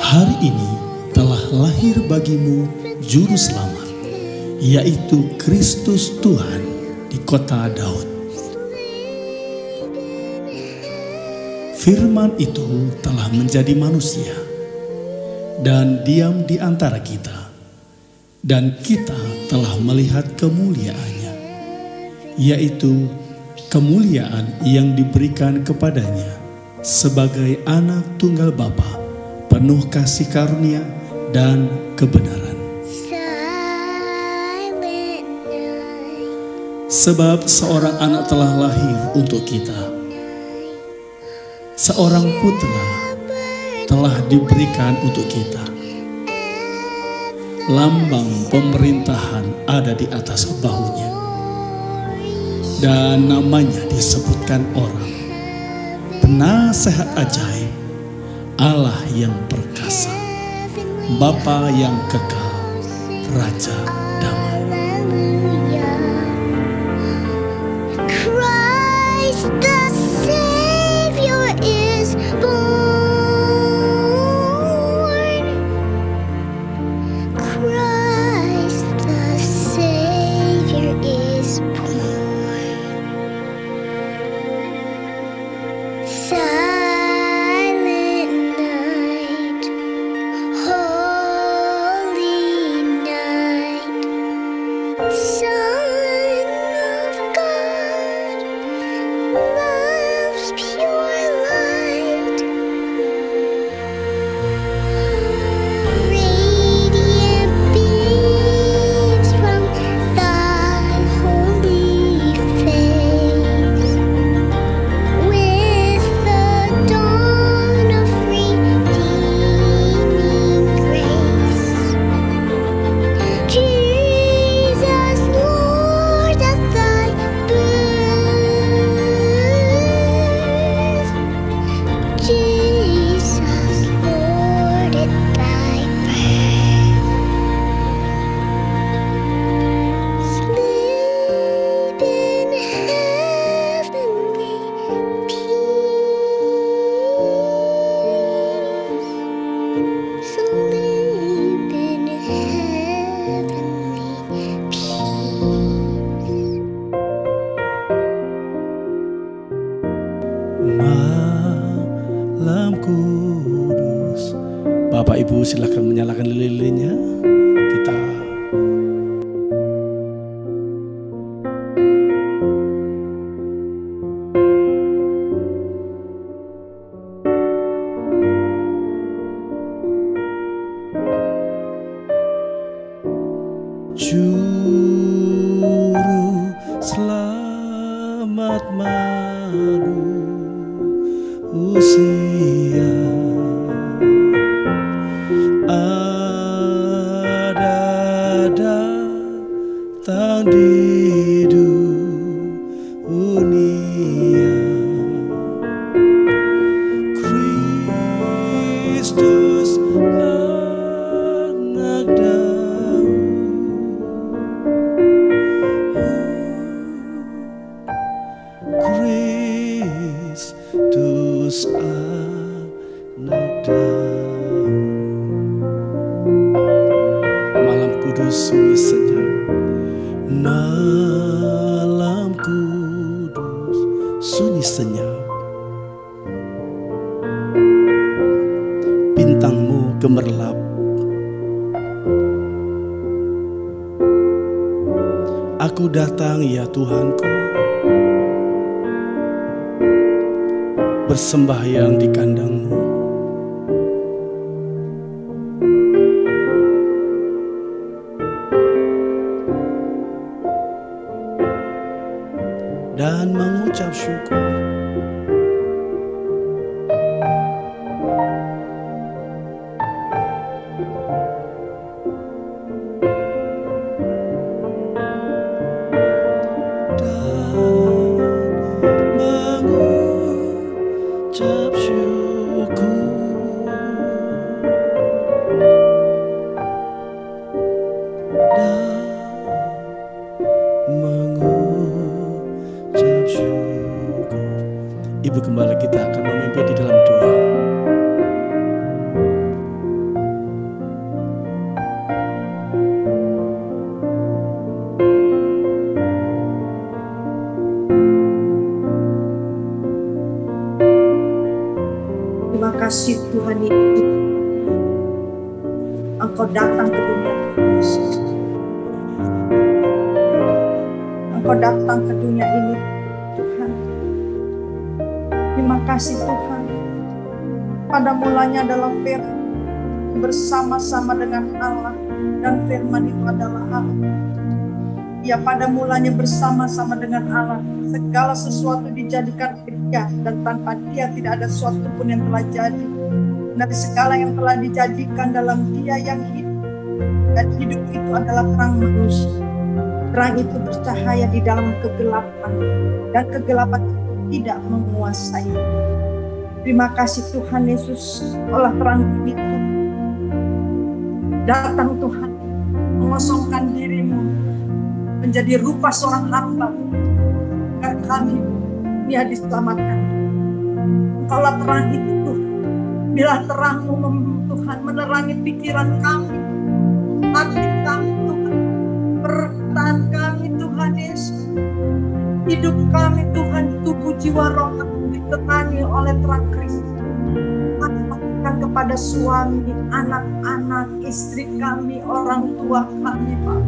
Hari ini telah lahir bagimu Juru Selamat, yaitu Kristus Tuhan di kota Daud. Firman itu telah menjadi manusia dan diam di antara kita, dan kita telah melihat kemuliaannya, yaitu kemuliaan yang diberikan kepadanya sebagai anak tunggal Bapa, penuh kasih karunia dan kebenaran. Sebab seorang anak telah lahir untuk kita, seorang putra telah diberikan untuk kita. Lambang pemerintahan ada di atas bahunya, dan namanya disebutkan orang Penasehat Ajaib, Allah yang perkasa, Bapa yang kekal, Raja damai. Christ the Savior is born. Christ the Savior is born. Silent night, holy night. Malam kudus. Bapak Ibu silakan menyalakan lilinnya. Kita Juru selamat manusia, ada datang di dunia. Kristus anak Daud, Kristus anak Daud. Malam kudus sunyi senyap, malam kudus sunyi senyap. Bintangmu gemerlap, aku datang ya Tuhanku, bersembahyang di kandang-Mu. Dan mengucap syukur. Mengucap syukur dan mengucap syukur. Ibu kembali kita akan memimpin di dalam doa. Terima kasih Tuhan Yesus, Engkau datang ke dunia Yesus. Engkau datang ke dunia ini Tuhan. Terima kasih Tuhan. Pada mulanya adalah firman, bersama-sama dengan Allah, dan firman itu adalah Allah. Ya, pada mulanya bersama-sama dengan Allah, segala sesuatu dijadikan Dia, dan tanpa Dia tidak ada sesuatu pun yang telah jadi. Dari segala yang telah dijadikan dalam Dia yang hidup, dan hidup itu adalah terang manusia. Terang itu bercahaya di dalam kegelapan, dan kegelapan itu tidak menguasai. Terima kasih Tuhan Yesus, olah terang itu datang Tuhan, mengosongkan dirimu, menjadi rupa seorang hamba, agar kami Dia diselamatkan. Engkaulah terang itu Tuhan. Bila terang-Mu Tuhan menerangi pikiran kami, hati kami Tuhan, perkataan kami Tuhan Yesus, hidup kami Tuhan, tubuh jiwa roh kami diterangi oleh terang Kristus. Katakan kepada suami, anak-anak, istri kami, orang tua kami Pak,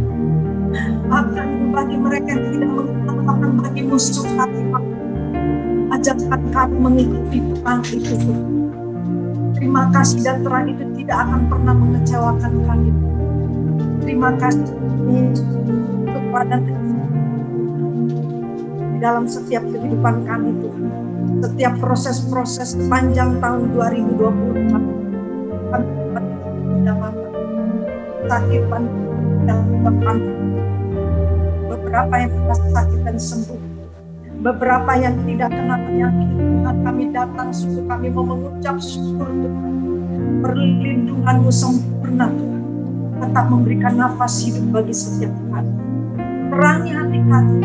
akan bagi mereka yang tidak mengenal, bagi musuh kami Pak, ajarkan kami mengikuti terang itu Tuhan. Terima kasih, dan terang itu tidak akan pernah mengecewakan kami. Terima kasih kepada di dalam setiap kehidupan kami Tuhan. Setiap proses-proses panjang tahun 2024 kami tidak apa-apa. Sakit dan beberapa yang telah sakit dan sembuh, beberapa yang tidak kena penyakit Tuhan, kami datang, suku kami mau mengucap syukur Tuhan. Perlindungan-Mu sempurna Tuhan, tetap memberikan nafas hidup bagi setiap kami. Terangi hati kami,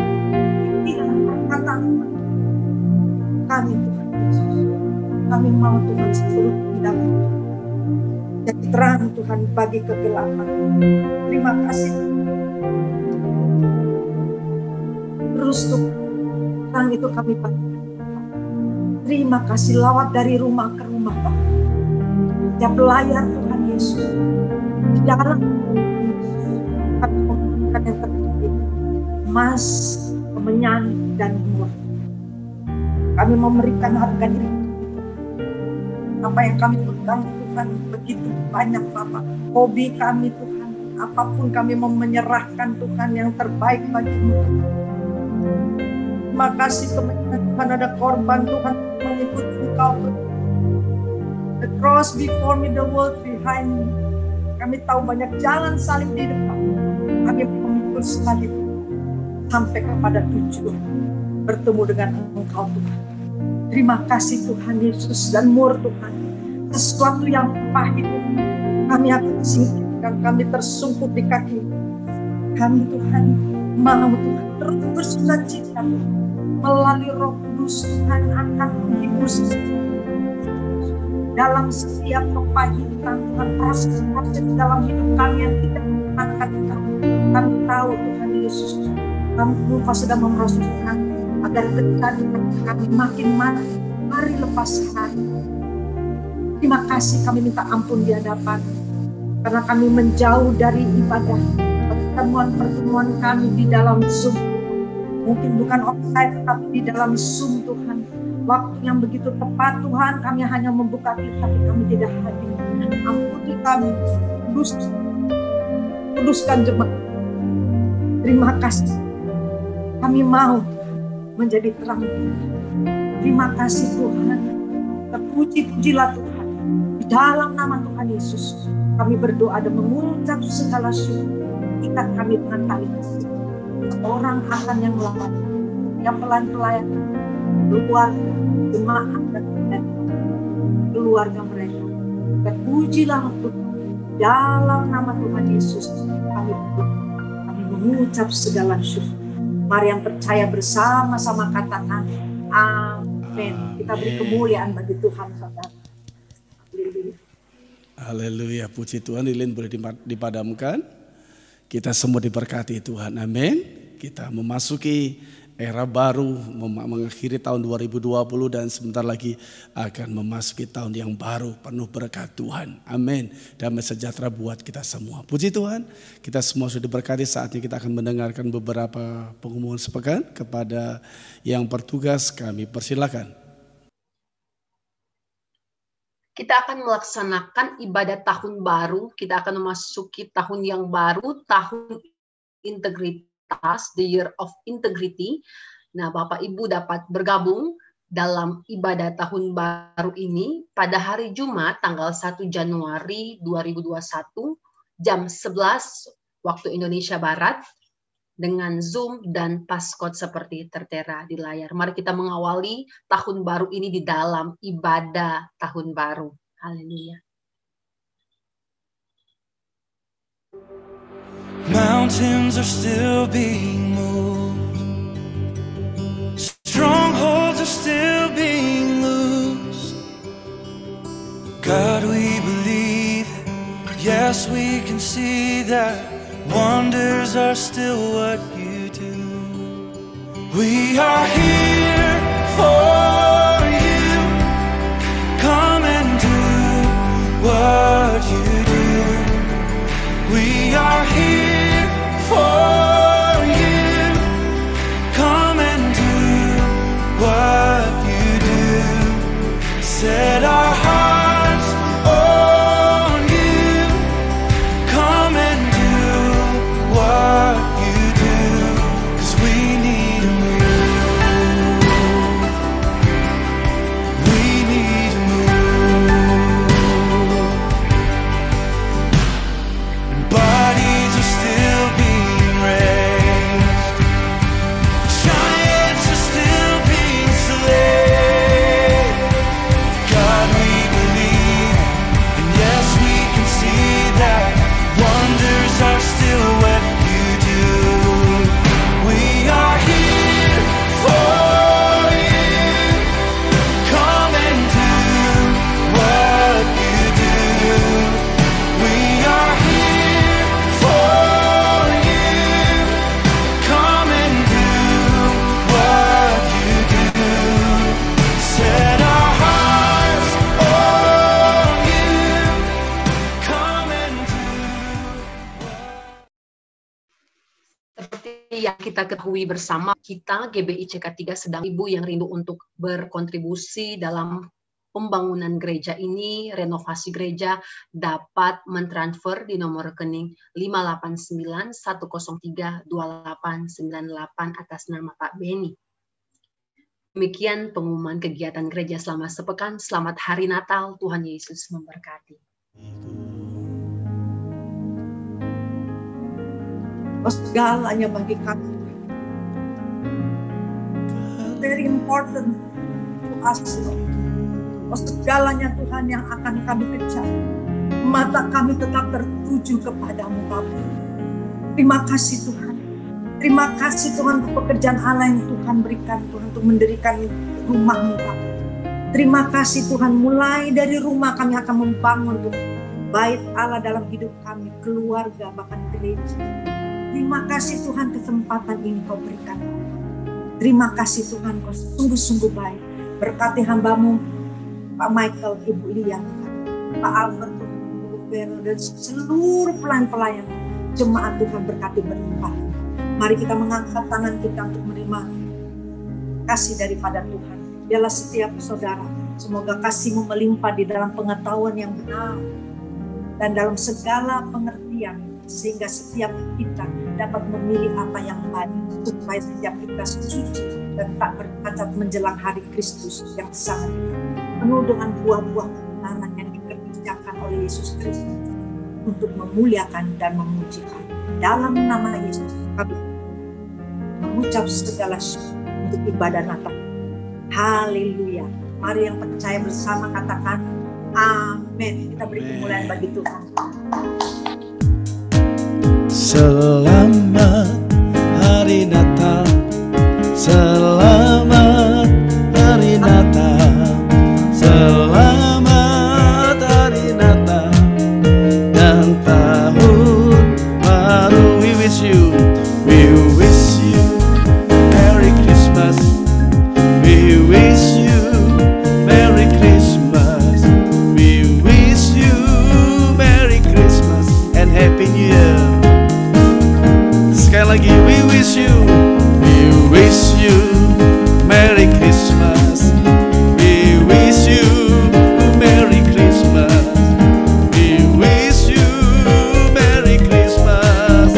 pikiran, perkataan kami Tuhan Yesus. Kami mau Tuhan seluruh hidup jadi terang Tuhan bagi kegelapan. Terima kasih terus Tuhan, terang itu kami pakai. Terima kasih lawat dari rumah ke rumah Bapak. Setiap layar Tuhan Yesus. Di dalam kami memberikan yang terbaik. Emas, kemenyan, dan murah. Kami memberikan harga diri. Apa yang kami pegang Tuhan begitu banyak Bapak. Hobi kami Tuhan. Apapun kami mau menyerahkan Tuhan yang terbaik bagimu. Terima kasih Tuhan ada korban Tuhan mengikuti Engkau. The cross before me, the world behind me. Kami tahu banyak jalan salib di depan. Kami memikul salib sampai kepada tujuan bertemu dengan Engkau Tuhan. Terima kasih Tuhan Yesus dan mur Tuhan. Sesuatu yang pahit kami akan singkirkan, kami tersungkup di kaki. Kami Tuhan mau Tuhan terus bersukacita melalui Roh Kudus Tuhan akan menghibur dalam setiap kepahitan Tuhan, proses-proses dalam hidup kami yang tidak akan kami tahu Tuhan Yesus. Engkau sedang memproseskan agar kami makin hari lepas hari. Terima kasih, kami minta ampun di hadapan karena kami menjauh dari ibadah, pertemuan-pertemuan kami di dalam Zoom. Mungkin bukan online tetapi di dalam Zoom Tuhan. Waktu yang begitu tepat Tuhan, kami hanya membuka diri tapi kami tidak hadir. Ampuni kami, kuduskan jemaat. Terima kasih. Kami mau menjadi terang. Terima kasih Tuhan. Terpuji-pujilah Tuhan. Di dalam nama Tuhan Yesus, kami berdoa dan mengucap segala syukur. Ikat kami dengan tali kasih. Orang akan yang melawan, yang pelan-pelan, keluarga, jemaat dan keluarga mereka. Terpujilah Tuhan. Dalam nama Tuhan Yesus, kami mengucap segala syukur. Mari yang percaya bersama-sama katakan amin. Kita beri kemuliaan bagi Tuhan, saudara. Haleluya, puji Tuhan. Lilin boleh dipadamkan. Kita semua diberkati Tuhan, amin. Kita memasuki era baru, mengakhiri tahun 2020 dan sebentar lagi akan memasuki tahun yang baru penuh berkat Tuhan, amin. Damai sejahtera buat kita semua. Puji Tuhan, kita semua sudah diberkati. Saatnya kita akan mendengarkan beberapa pengumuman sepekan. Kepada yang bertugas kami persilakan. Kita akan melaksanakan ibadah tahun baru. Kita akan memasuki tahun yang baru, tahun integritas, the year of integrity. Nah, Bapak Ibu dapat bergabung dalam ibadah tahun baru ini pada hari Jumat tanggal 1 Januari 2021 jam 11 waktu Indonesia Barat dengan Zoom dan passcode seperti tertera di layar. Mari kita mengawali tahun baru ini di dalam ibadah tahun baru. Haleluya. Mountains are still being moved. Strongholds are still being loosed. God, we believe it. Yes, we can see that. Wonders are still what you do. We are here for you. Come and do what you do. We are here for you. Come and do what you do. Set our hearts on you. Come and what you do, 'cause we need a move. kita ketahui bersama, kita GBI CK3 sedang ibu yang rindu untuk berkontribusi dalam pembangunan gereja ini, renovasi gereja, dapat mentransfer di nomor rekening 589-103-2898 atas nama Pak Beni. Demikian pengumuman kegiatan gereja selama sepekan. Selamat Hari Natal, Tuhan Yesus memberkati. Segalanya bagi kami. Very important to us, Lord. Segalanya Tuhan yang akan kami kejar. Mata kami tetap tertuju kepadamu, Bapa. Terima kasih Tuhan. Terima kasih Tuhan untuk pekerjaan Allah yang Tuhan berikan, Tuhan, untuk mendirikan rumah-Mu, Bapa. Terima kasih Tuhan, mulai dari rumah kami akan membangun Tuhan bait Allah dalam hidup kami, keluarga, bahkan gereja. Terima kasih Tuhan, kesempatan ini Kau berikan. Terima kasih Tuhan, Kau sungguh-sungguh baik. Berkati hamba-Mu, Pak Michael, Ibu Lia, Pak Albert, Ibu Vero, dan seluruh pelayan-pelayan jemaat Tuhan berkati berlimpah. Mari kita mengangkat tangan kita untuk menerima kasih daripada Tuhan. Biarlah setiap saudara, semoga kasih-Mu melimpah di dalam pengetahuan yang benar dan dalam segala pengertian, sehingga setiap kita dapat memilih apa yang baik, supaya setiap kita suci dan tak bercacat menjelang hari Kristus yang sangat penuh dengan buah-buah kebenaran yang dikerjakan oleh Yesus Kristus untuk memuliakan dan memujikan. Dalam nama Yesus kami mengucap segala syukur untuk ibadah Natal. Haleluya. Mari yang percaya bersama katakan amin. Kita beri kemuliaan bagi Tuhan. Selamat Hari Natal, selamat Hari Natal, selamat Hari Natal dan tahun baru. We wish you Merry Christmas. We wish you Merry Christmas. We wish you Merry Christmas and Happy New Year. Sekali lagi, we wish you Merry Christmas. We wish you Merry Christmas. We wish you Merry Christmas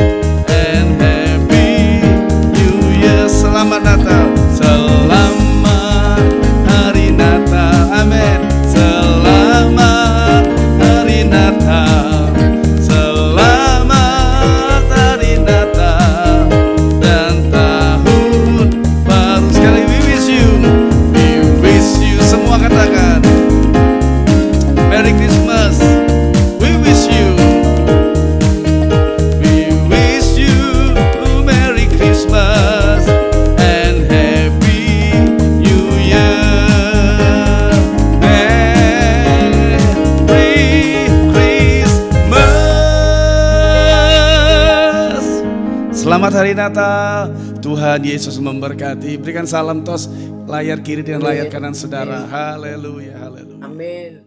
and Happy New Year. Selamat Natal, selamat Hari Natal, amin. Selamat Hari Natal, selamat Hari Natal dan tahun baru. Sekali we wish you, semua katakan Merry Christmas. We wish you Merry Christmas and Happy New Year. Merry Christmas. Selamat Hari Natal. Tuhan Yesus memberkati. Berikan salam tos layar kiri dan layar kanan saudara. Haleluya, haleluya. Amin.